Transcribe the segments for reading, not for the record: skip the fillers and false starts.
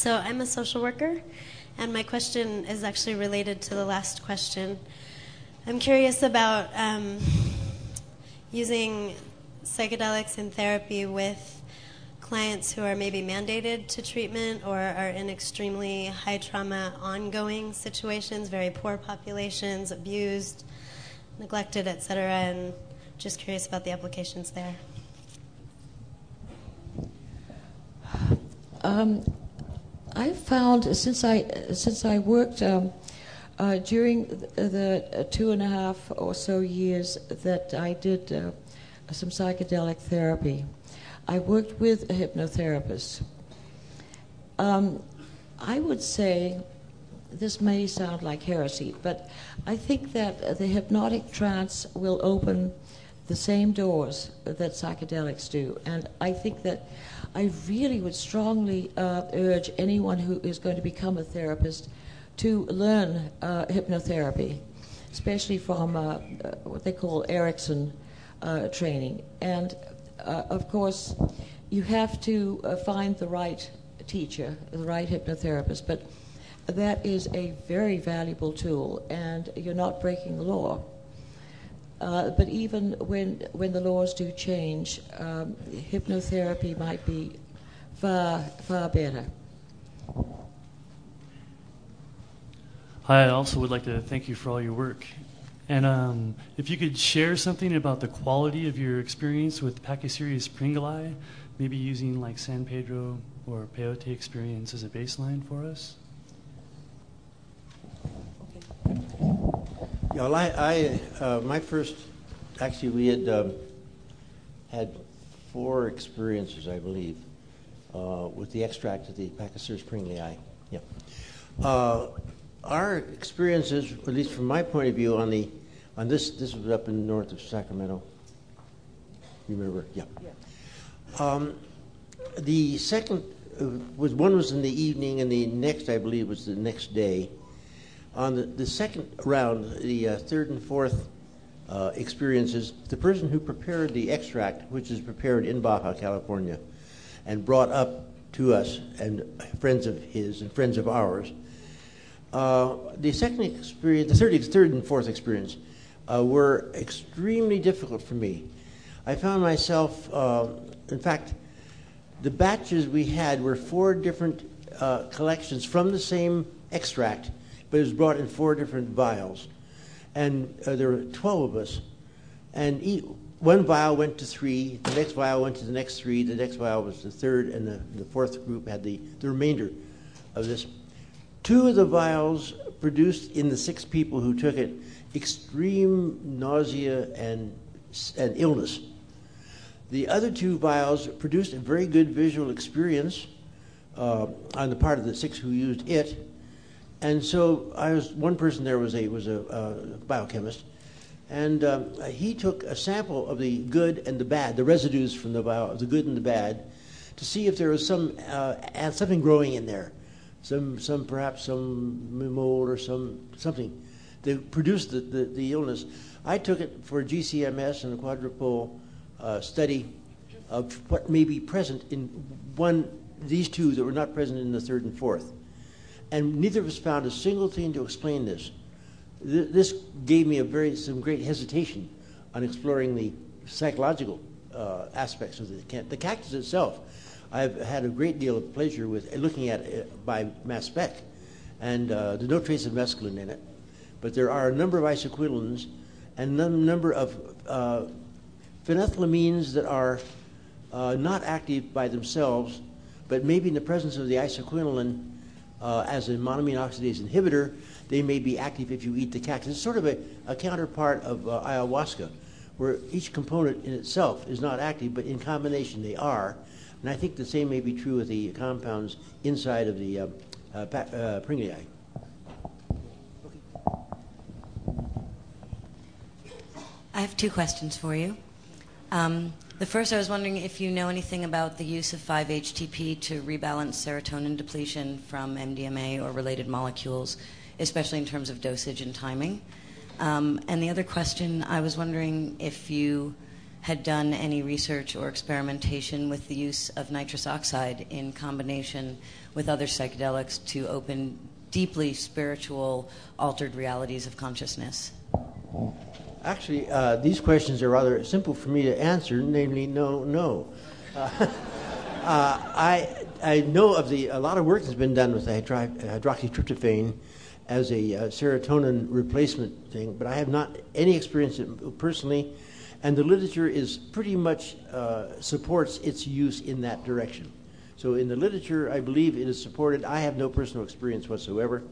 So I'm a social worker, and my question is actually related to the last question. I'm curious about using psychedelics in therapy with clients who are maybe mandated to treatment or are in extremely high trauma ongoing situations, very poor populations, abused, neglected, etc., and just curious about the applications there. I've found since I worked during the 2.5 or so years that I did some psychedelic therapy, I worked with a hypnotherapist. I would say, this may sound like heresy, but I think that the hypnotic trance will open the same doors that psychedelics do. And I think that I really would strongly urge anyone who is going to become a therapist to learn hypnotherapy, especially from what they call Erickson training. And of course, you have to find the right teacher, the right hypnotherapist, but that is a very valuable tool, and you're not breaking the law. But even when the laws do change, hypnotherapy might be far, far better. Hi, I also would like to thank you for all your work. And if you could share something about the quality of your experience with Pachycereus pringli, maybe using like San Pedro or peyote experience as a baseline for us. Yeah, well, my first, actually, we had 4 experiences, I believe, with the extract of the Pachycereus pringli. Yeah. Our experiences, at least from my point of view, on this was up in north of Sacramento. You remember? Yeah. The second one was in the evening, and the next, I believe, was the next day. On the second round, the third and fourth experiences, the person who prepared the extract, which is prepared in Baja California, and brought up to us, and friends of his and friends of ours, the second experience, the third and fourth experience, were extremely difficult for me. I found myself, in fact, the batches we had were 4 different collections from the same extract, but it was brought in 4 different vials. And there were 12 of us. And one vial went to 3, the next vial went to the next 3, the next vial was the third, and the fourth group had the remainder of this. 2 of the vials produced in the 6 people who took it extreme nausea and illness. The other 2 vials produced a very good visual experience on the part of the 6 who used it. And so one person there was a biochemist, and he took a sample of the good and the bad, the residues from the vial, the good and the bad, to see if there was something growing in there, perhaps some mold or something that produced the illness. I took it for GCMS and a quadrupole study of what may be present in these 2 that were not present in the third and fourth. And neither of us found a single thing to explain this. This gave me some great hesitation on exploring the psychological aspects of the cactus itself. I've had a great deal of pleasure with looking at it by mass spec, and there's no trace of mescaline in it. But there are a number of isoquinolines and a number of phenethylamines that are not active by themselves, but maybe in the presence of the isoquinoline as a monoamine oxidase inhibitor, they may be active if you eat the cactus. It's sort of a counterpart of ayahuasca, where each component in itself is not active, but in combination they are. And I think the same may be true with the compounds inside of the pringli. I have 2 questions for you. The first, I was wondering if you know anything about the use of 5-HTP to rebalance serotonin depletion from MDMA or related molecules, especially in terms of dosage and timing. And the other question, I was wondering if you had done any research or experimentation with the use of nitrous oxide in combination with other psychedelics to open deeply spiritual, altered realities of consciousness? Actually, these questions are rather simple for me to answer, namely, no. I know of a lot of work that's been done with the hydroxytryptophan as a serotonin replacement thing, but I have not any experience personally, and the literature is pretty much supports its use in that direction. So in the literature, I believe it is supported. I have no personal experience whatsoever.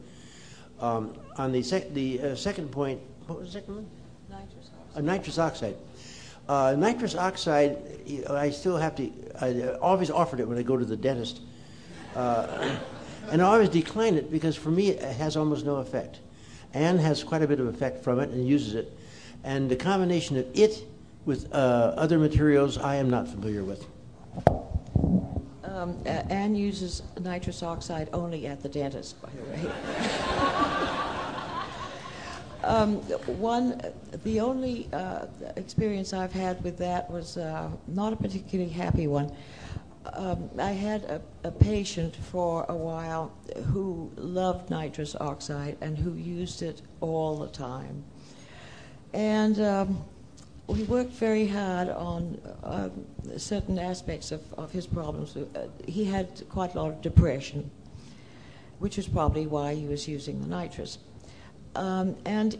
On the second point, what was the second one? Nitrous oxide. Nitrous oxide, I still have to, I always offered it when I go to the dentist. And I always decline it because for me it has almost no effect. Anne has quite a bit of effect from it and uses it. And the combination of it with other materials I am not familiar with. Anne uses nitrous oxide only at the dentist, by the way. The only experience I've had with that was not a particularly happy one. I had a patient for a while who loved nitrous oxide and who used it all the time. And we worked very hard on certain aspects of his problems. He had quite a lot of depression, which is probably why he was using the nitrous. And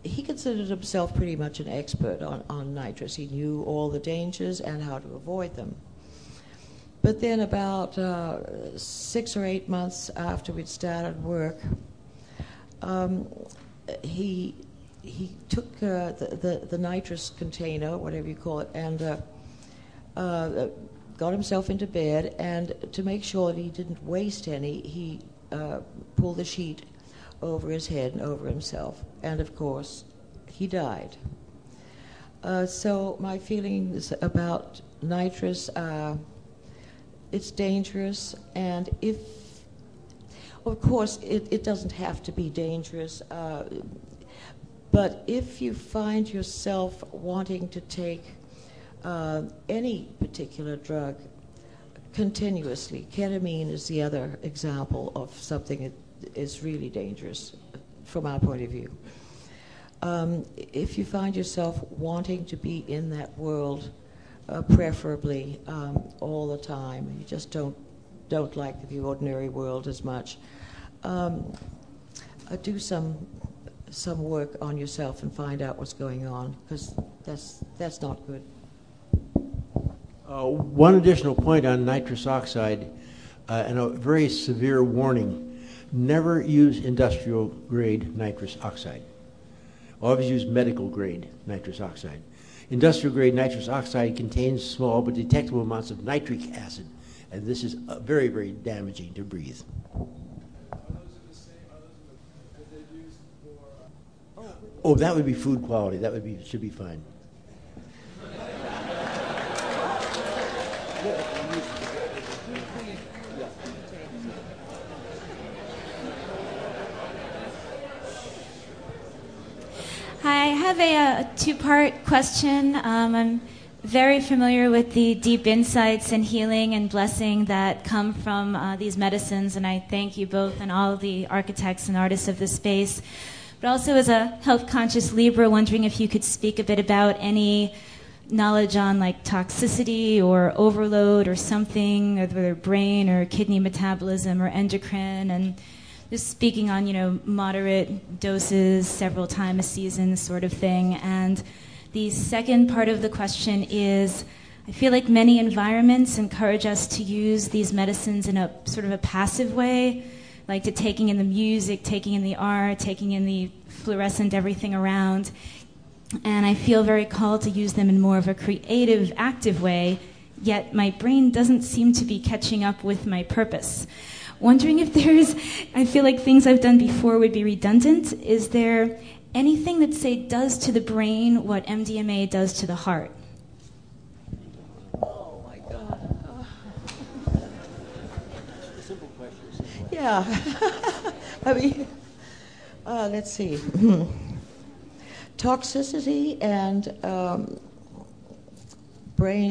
he considered himself pretty much an expert on nitrous. He knew all the dangers and how to avoid them. But then about 6 or 8 months after we'd started work, he took the nitrous container, whatever you call it, and got himself into bed, and to make sure that he didn't waste any, he pulled the sheet over his head and over himself, and of course he died. So my feelings about nitrous, it's dangerous, and if, of course it doesn't have to be dangerous, but if you find yourself wanting to take any particular drug continuously, ketamine is the other example of something that is really dangerous from our point of view. If you find yourself wanting to be in that world, preferably all the time, you just don't like the ordinary world as much, do some work on yourself and find out what's going on, because that's not good. One additional point on nitrous oxide, and a very severe warning: never use industrial grade nitrous oxide. Always use medical grade nitrous oxide. Industrial grade nitrous oxide contains small but detectable amounts of nitric acid, and this is very, very damaging to breathe. Oh, that would be food quality. That should be fine. Hi, I have a two-part question. I'm very familiar with the deep insights and healing and blessing that come from these medicines, and I thank you both and all of the architects and artists of this space. But also as a health-conscious Libra, wondering if you could speak a bit about any knowledge on like toxicity or overload or something, whether brain or kidney metabolism or endocrine, and just speaking on, moderate doses several times a season sort of thing. And the second part of the question is, I feel like many environments encourage us to use these medicines in a sort of a passive way, like to taking in the music, taking in the art, taking in the fluorescent everything around. And I feel very called to use them in more of a creative, active way, yet my brain doesn't seem to be catching up with my purpose. Wondering if I feel like things I've done before would be redundant. Is there anything that, say, does to the brain what MDMA does to the heart? Oh, my God. Simple questions. Yeah. I mean, let's see. Toxicity and brain